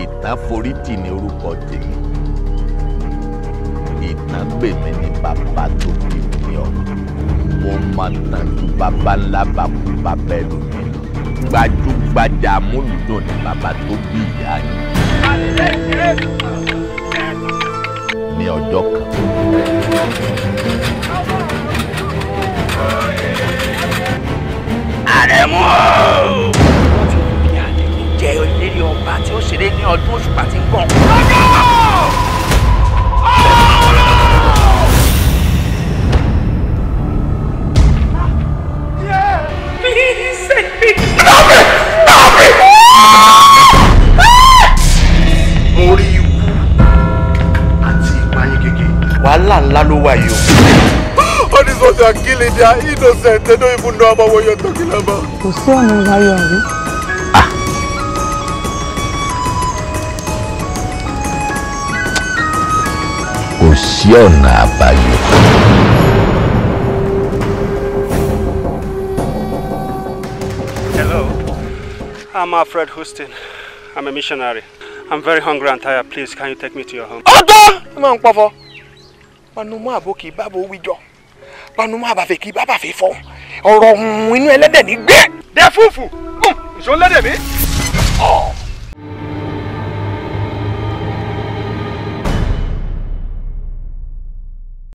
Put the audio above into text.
ìtàn forítì ní orúkọ tèmi. Ìtàn gbèmí ní bàbá tó bí mi ọmọ. Mo máa tàn ju bàbá ńlá bàbá bàbá ẹlòmíì. Gbajúgbajà amúlùdùn ní bàbá tó bí ìyá yìí. Ní ọjọ́ kan. Àrẹ̀mú! Wọ́n ti fi Àrẹ̀mú jẹ ìlérí ọba tí ó ṣeré ní ọdún Òṣùpá tí ń bọ̀. Mo rí ikú àti ìpayín kékeré. Wàhálà ńlá ló wà yìí o. All these ones are killing, they are innocent. They don't even know about what you're talking about. Kò sí ọ̀nà ìbáyọ̀ rí. Kò sí ọ̀nà àbáyọ. Hello, I'm Alfred Houston. I'm a missionary. I'm very hungry and tired. Please, can you take me to your home? Ọ̀dọ́! Ẹ máa ń pọ̀fọ́. Panumọ́ àbókì bábò wíjọ. Panumọ́ àbàfẹ́ kì í bábà fẹ́ fọ́. Ọ̀rọ̀ inú ẹlẹ́dẹ̀ ní gbé. They're fufu. Ìṣó ń lẹ́dẹ̀ mi.